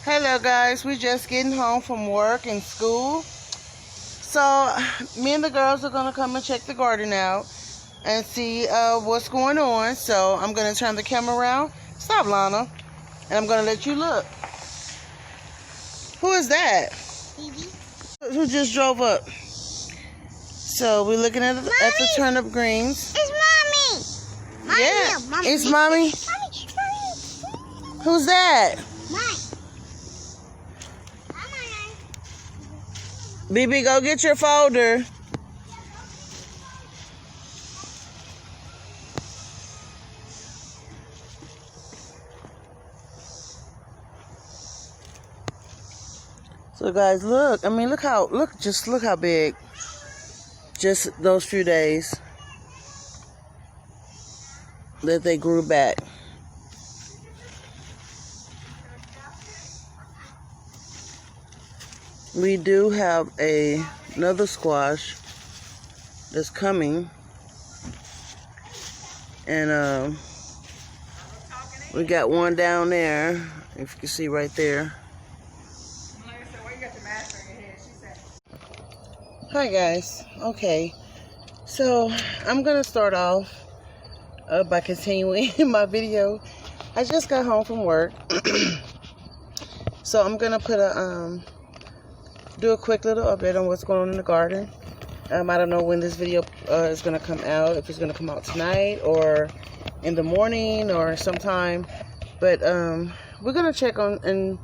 Hello guys, we just getting home from work and school. So me and the girls are gonna come and check the garden out and see what's going on. So I'm gonna turn the camera around. Stop, Lana. And I'm gonna let you look. Who is that? Baby. Who just drove up? So we're looking at the turnip greens. It's mommy. Yeah, Mommy. it's mommy. Who's that? Mine. BB, go get your folder. So guys, look. I mean, look how big. Just those few days that they grew back. We do have another squash that's coming, and we got one down there, if you can see right there. Hi guys. Okay, so I'm gonna start off by continuing my video. I just got home from work, so I'm gonna put do a quick little update on what's going on in the garden. I don't know when this video is going to come out, if it's going to come out tonight or in the morning or sometime. But we're going to check on the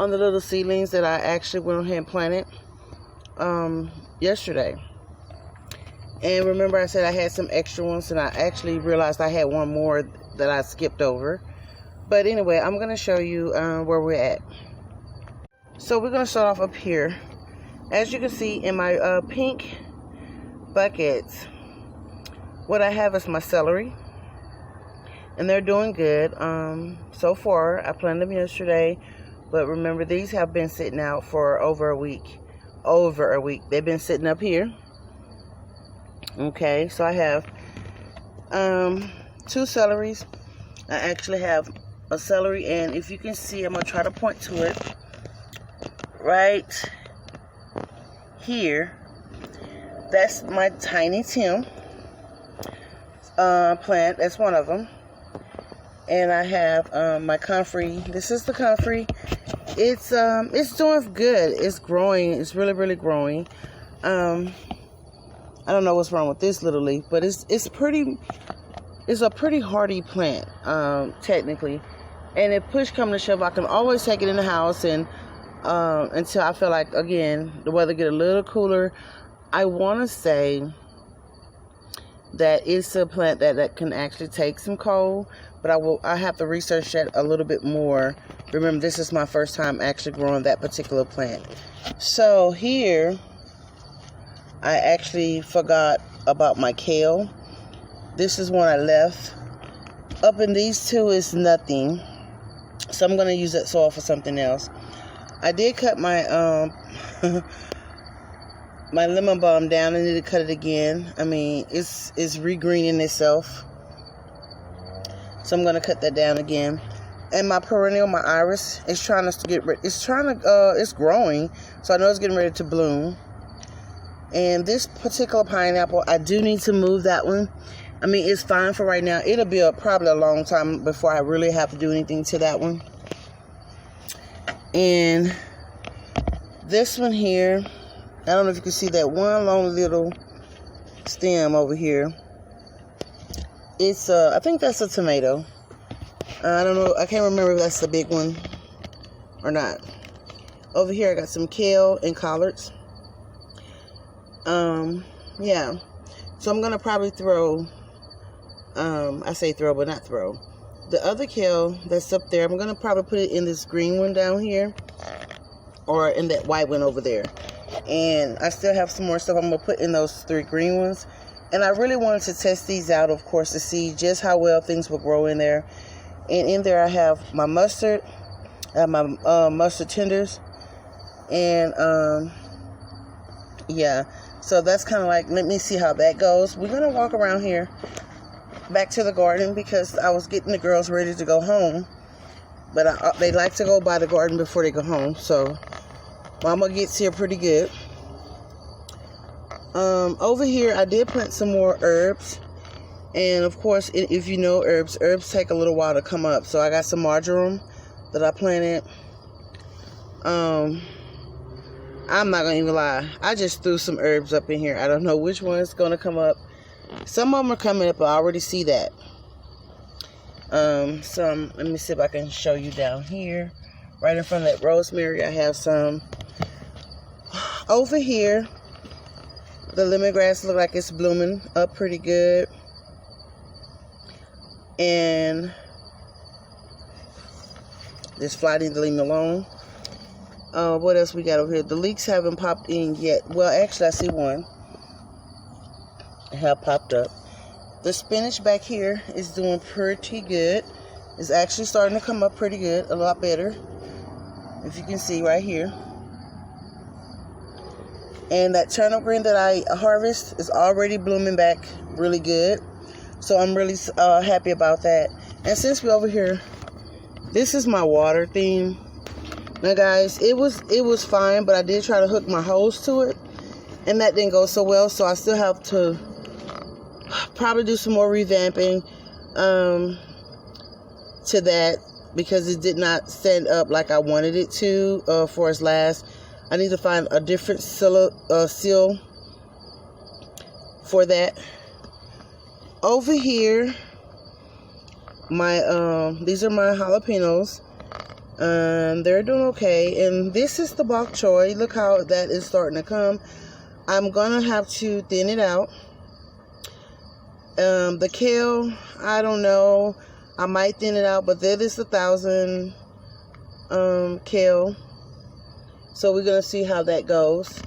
little seedlings that I actually went ahead and planted yesterday. And remember I said I had some extra ones, and I actually realized I had one more that I skipped over. But anyway, I'm going to show you where we're at. So we're going to start off up here. As you can see in my pink buckets, what I have is my celery. And they're doing good. So far, I planted them yesterday. But remember, these have been sitting out for over a week. They've been sitting up here. Okay, so I have 2 celeries. I actually have a celery, and if you can see, I'm going to try to point to it. Right here, that's my tiny Tim plant. That's one of them. And I have my comfrey. This is the comfrey. It's doing good. It's growing. It's really growing. I don't know what's wrong with this little leaf, but it's a pretty hardy plant, technically. And if push come to shove, I can always take it in the house and until I feel like, again, the weather get a little cooler. I want to say that it's a plant that can actually take some cold, but I have to research that a little bit more. Remember, this is my first time actually growing that particular plant. So here, I actually forgot about my kale. This is one I left. Up in these 2 is nothing, so I'm going to use that soil for something else. I did cut my my lemon balm down. I need to cut it again. I mean, it's regreening itself, so I'm gonna cut that down again. And my perennial, my iris, is trying to get ready. It's growing, so I know it's getting ready to bloom. And this particular pineapple, I do need to move that one. I mean, it's fine for right now. It'll be probably a long time before I really have to do anything to that one. And this one here, I don't know if you can see that one long little stem over here. It's I think that's a tomato. I don't know, I can't remember if that's the big one or not. Over here I got some kale and collards. Yeah. So I'm gonna probably throw, I say throw, but not throw. The other kale that's up there, I'm going to probably put it in this green one down here, or in that white one over there. And I still have some more stuff I'm going to put in those 3 green ones. And I really wanted to test these out, of course, to see just how well things will grow in there. And in there I have my mustard, I have my mustard tenders. And, yeah. So that's kind of like, let me see how that goes. We're going to walk around here back to the garden because I was getting the girls ready to go home. But they like to go by the garden before they go home. So Mama gets here pretty good. Over here, I did plant some more herbs. And of course, if you know herbs take a little while to come up. So I got some marjoram that I planted. I'm not gonna even lie. I just threw some herbs up in here. I don't know which one's gonna come up. Some of them are coming up. I already see that. Let me see if I can show you down here. Right in front of that rosemary, I have some. Over here, the lemongrass look like it's blooming up pretty good. And this fly need to leave me alone. What else we got over here? The leeks haven't popped in yet. Well, actually, I see one. Have popped up. The spinach back here is doing pretty good. It's actually starting to come up pretty good, a lot better. If you can see right here. And that turnip green that I harvest is already blooming back really good. So I'm really happy about that. And since we're over here, this is my water theme. Now guys, it was fine, but I did try to hook my hose to it. And that didn't go so well, so I still have to probably do some more revamping to that, because it did not stand up like I wanted it to for its last. I need to find a different seal for that. Over here, my these are my jalapenos. They're doing okay. And this is the bok choy. Look how that is starting to come. I'm gonna have to thin it out. The kale, I don't know. I might thin it out, but that is 1,000 kale. So we're gonna see how that goes.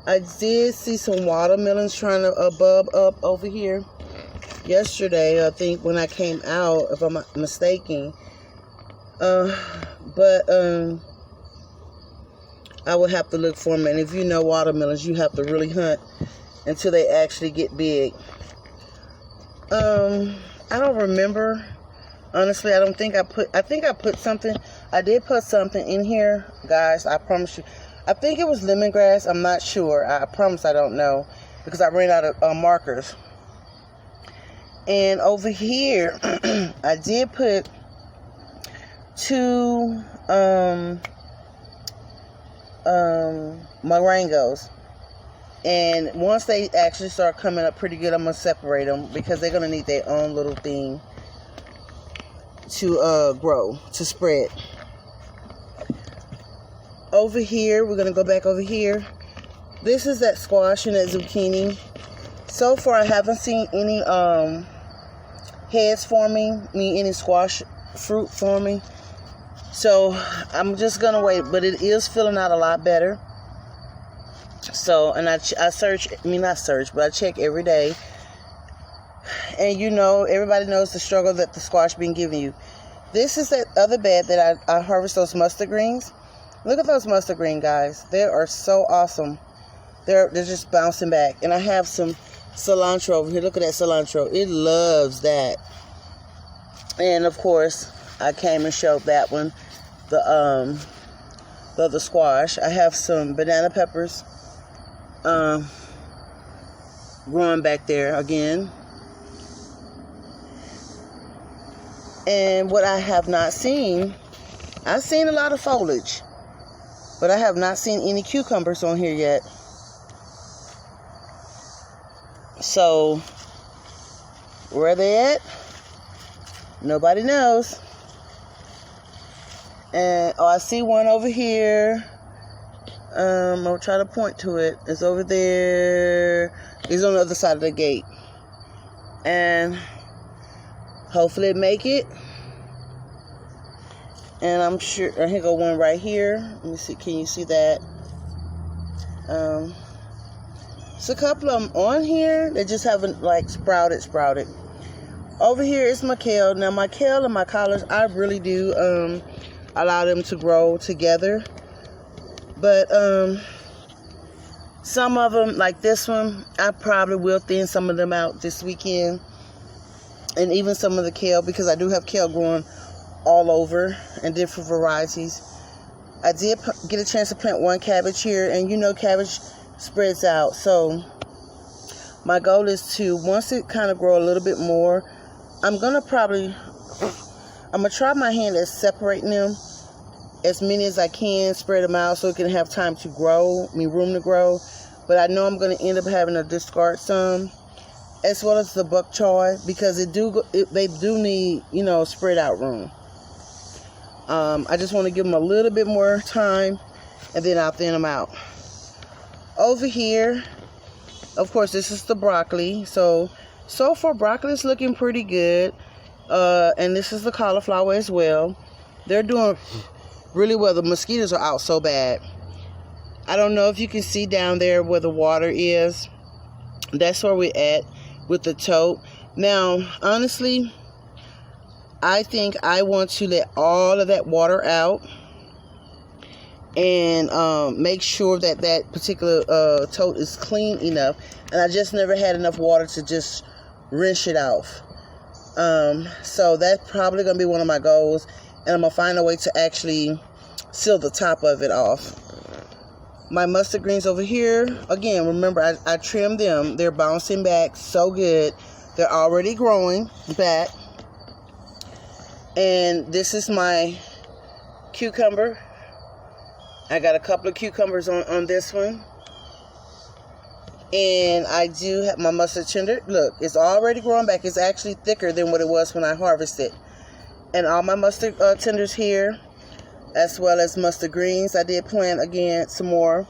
I did see some watermelons trying to bub up over here yesterday, I think, when I came out, if I'm not mistaken. But I would have to look for them. And if you know watermelons, you have to really hunt until they actually get big. I don't remember. Honestly, I think I put something. I did put something in here, guys. I promise you. I think it was lemongrass. I'm not sure. I promise I don't know, because I ran out of markers. And over here, I did put 2 morangos. And once they actually start coming up pretty good, I'm going to separate them, because they're going to need their own little thing to grow, to spread. Over here, we're going to go back over here. This is that squash and that zucchini. So far, I haven't seen any heads forming, any squash fruit forming. So I'm just going to wait, but it is filling out a lot better. So, and I check every day. And you know, everybody knows the struggle that the squash been giving you. This is that other bed that I harvest those mustard greens. Look at those mustard green, guys. They are so awesome. They're just bouncing back. And I have some cilantro over here. Look at that cilantro. It loves that. And of course, I came and showed that one, the other squash. I have some banana peppers growing back there again. And what I have not seen, I've seen a lot of foliage, but I have not seen any cucumbers on here yet. So, where are they at? Nobody knows. And, oh, I see one over here. I'll try to point to it. It's over there. It's on the other side of the gate. And hopefully it make it. And I'm sure, here go one right here. Let me see, can you see that? It's a couple of them on here. They just haven't like sprouted. Over here is my kale. Now my kale and my collards, I really do allow them to grow together. But some of them, like this one, I probably will thin some of them out this weekend. and even some of the kale, because I do have kale growing all over and different varieties. I did get a chance to plant one cabbage here, and you know cabbage spreads out. So my goal is to, once it kind of grow a little bit more, I'm going to try my hand at separating them as many as I can, spread them out so it can have time to grow, room to grow. But I know I'm going to end up having to discard some, as well as the bok choy, because they do need, spread out room. I just want to give them a little bit more time, and then I'll thin them out. Over here, of course, this is the broccoli. So far, broccoli is looking pretty good. And this is the cauliflower as well. They're doing really well. The mosquitoes are out so bad. I don't know if you can see down there where the water is. That's where we're at with the tote. Now, honestly, I think I want to let all of that water out and make sure that that particular tote is clean enough. And I just never had enough water to just rinse it off. So that's probably going to be one of my goals. And I'm going to find a way to actually seal the top of it off. My mustard greens over here, again, remember I trimmed them. They're bouncing back so good. They're already growing back. And this is my cucumber. I got a couple of cucumbers on this one. And I do have my mustard tender. Look, it's already growing back. It's actually thicker than what it was when I harvested. And all my mustard tenders here, as well as mustard greens. I did plant again some more.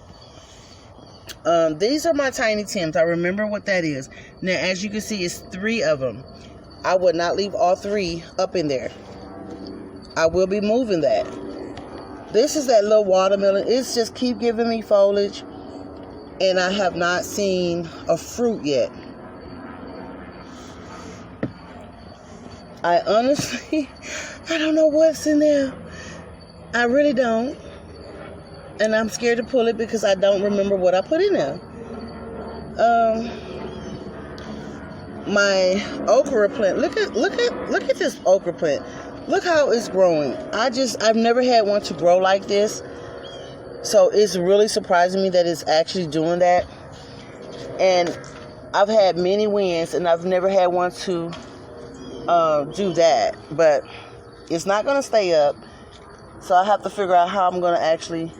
These are my tiny Tims. I remember what that is. Now, as you can see, it's 3 of them. I would not leave all 3 up in there. I will be moving that. This is that little watermelon. It's just keep giving me foliage. And I have not seen a fruit yet. I honestly, I don't know what's in there. I really don't. And I'm scared to pull it because I don't remember what I put in there. My okra plant. Look at this okra plant. Look how it's growing. I've never had one to grow like this. So it's really surprising me that it's actually doing that. And I've had many wins, and I've never had one to do that. But it's not going to stay up. So I have to figure out how I'm going to actually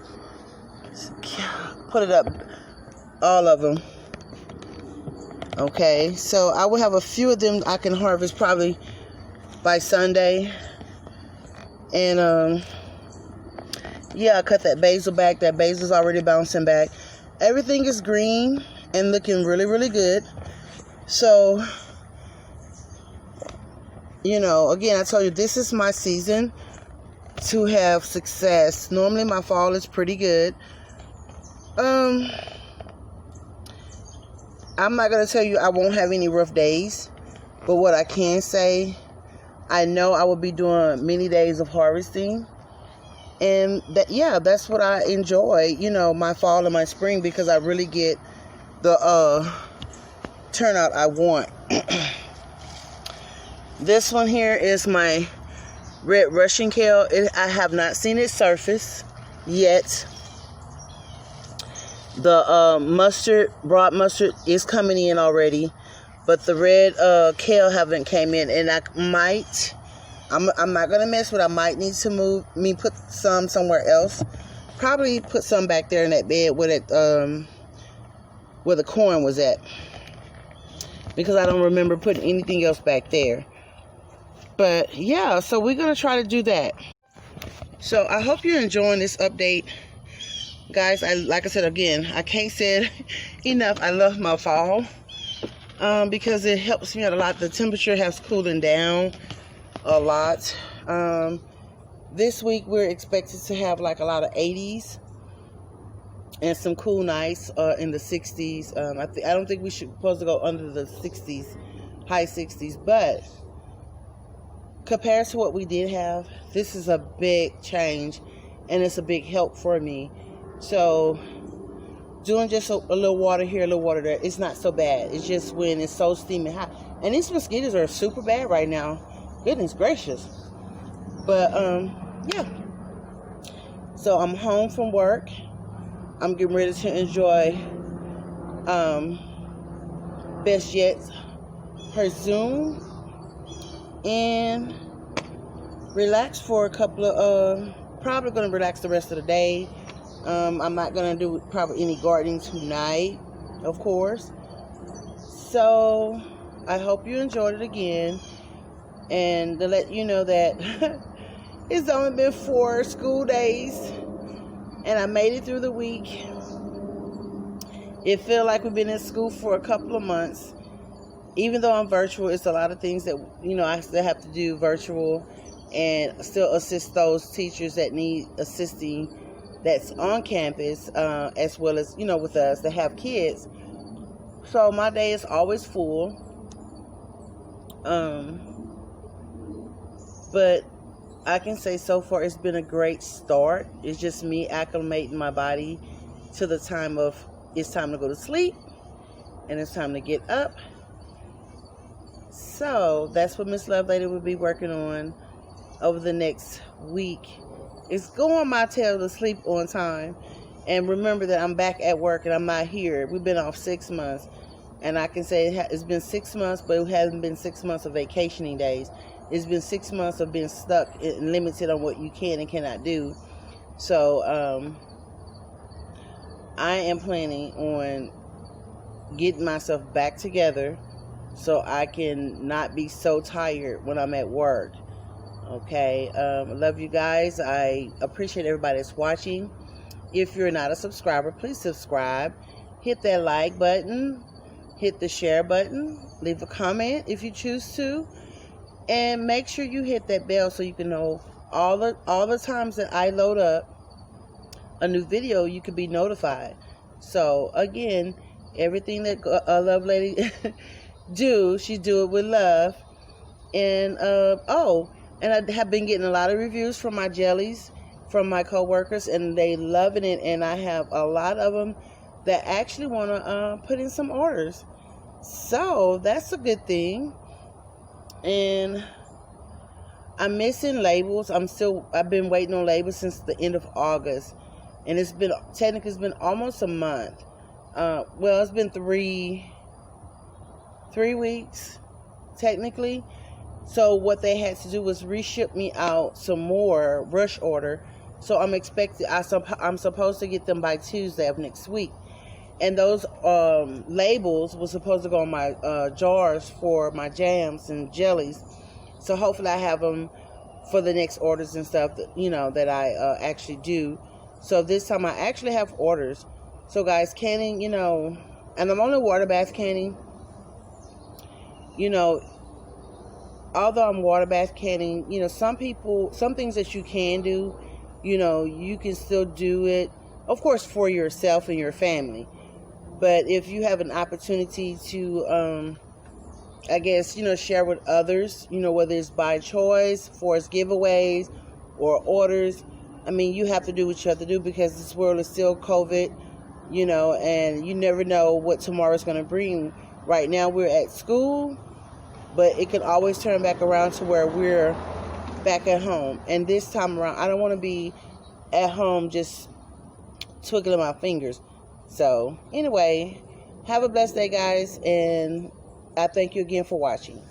put it up. All of them. Okay. So I will have a few of them I can harvest probably by Sunday. And yeah, I cut that basil back. That basil's already bouncing back. Everything is green and looking really, really good. So, again, I told you, this is my season to have success. Normally, my fall is pretty good. I'm not going to tell you I won't have any rough days. But what I can say, I know I will be doing many days of harvesting. And that's what I enjoy, my fall and my spring, because I really get the turnout I want. This one here is my red Russian kale. I have not seen it surface yet. The broad mustard is coming in already, but the red kale haven't came in, and I'm not going to mess with it. I might need to put some somewhere else. Probably put some back there in that bed where the corn was at. Because I don't remember putting anything else back there. But yeah, so we're going to try to do that. So I hope you're enjoying this update. Guys, like I said again, I can't say it enough. I love my fall. Because it helps me out a lot. The temperature has cooling down a lot. This week we're expected to have like a lot of 80s and some cool nights in the 60s. I don't think we should supposed to go under the 60s, high 60s, but compared to what we did have, this is a big change and it's a big help for me. So doing just a little water here, a little water there, it's not so bad. It's just when it's so steaming hot. And these mosquitoes are super bad right now. Goodness gracious. But, yeah. So I'm home from work. I'm getting ready to enjoy, best yet, her Zoom. And relax for a couple of, probably going to relax the rest of the day. I'm not going to do probably any gardening tonight, of course. So, I hope you enjoyed it again. And to let you know that it's only been 4 school days. And I made it through the week. It feels like we've been in school for a couple of months. Even though I'm virtual, it's a lot of things that, I still have to do virtual. And still assist those teachers that need assisting that's on campus, as well as, with us that have kids. So my day is always full. But I can say so far it's been a great start. It's just me acclimating my body to the time of it's time to go to sleep and it's time to get up. So that's what Miss Lovelady will be working on over the next week. It's going my tail to sleep on time. And remember that I'm back at work and I'm not here. We've been off 6 months. And I can say it's been 6 months, but it hasn't been 6 months of vacationing days. It's been 6 months of being stuck and limited on what you can and cannot do. So, I am planning on getting myself back together so I can not be so tired when I'm at work. Okay, I love you guys. I appreciate everybody that's watching. If you're not a subscriber, please subscribe. Hit that like button. Hit the share button. Leave a comment if you choose to. And make sure you hit that bell so you can know all the times that I load up a new video, you can be notified. So, again, everything that Lovelady do, she do it with love. And, and I have been getting a lot of reviews from my jellies, from my coworkers, and they loving it. And I have a lot of them that actually want to put in some orders. So that's a good thing. And I'm missing labels. I've been waiting on labels since the end of August. And it's been almost a month. Well, it's been three weeks, technically. So what they had to do was reship me out some more rush order. So I'm supposed to get them by Tuesday of next week. And those labels were supposed to go on my jars for my jams and jellies. So hopefully I have them for the next orders and stuff that, that I actually do. So this time I actually have orders. So guys, canning, and I'm only water bath canning. Although I'm water bath canning, some things that you can do, you can still do it, of course, for yourself and your family. But if you have an opportunity to, share with others, whether it's by choice, for its giveaways or orders, you have to do what you have to do because this world is still COVID, and you never know what tomorrow's going to bring. Right now we're at school, but it can always turn back around to where we're back at home. And this time around, I don't want to be at home just twiddling my fingers. So, anyway, have a blessed day, guys, and I thank you again for watching.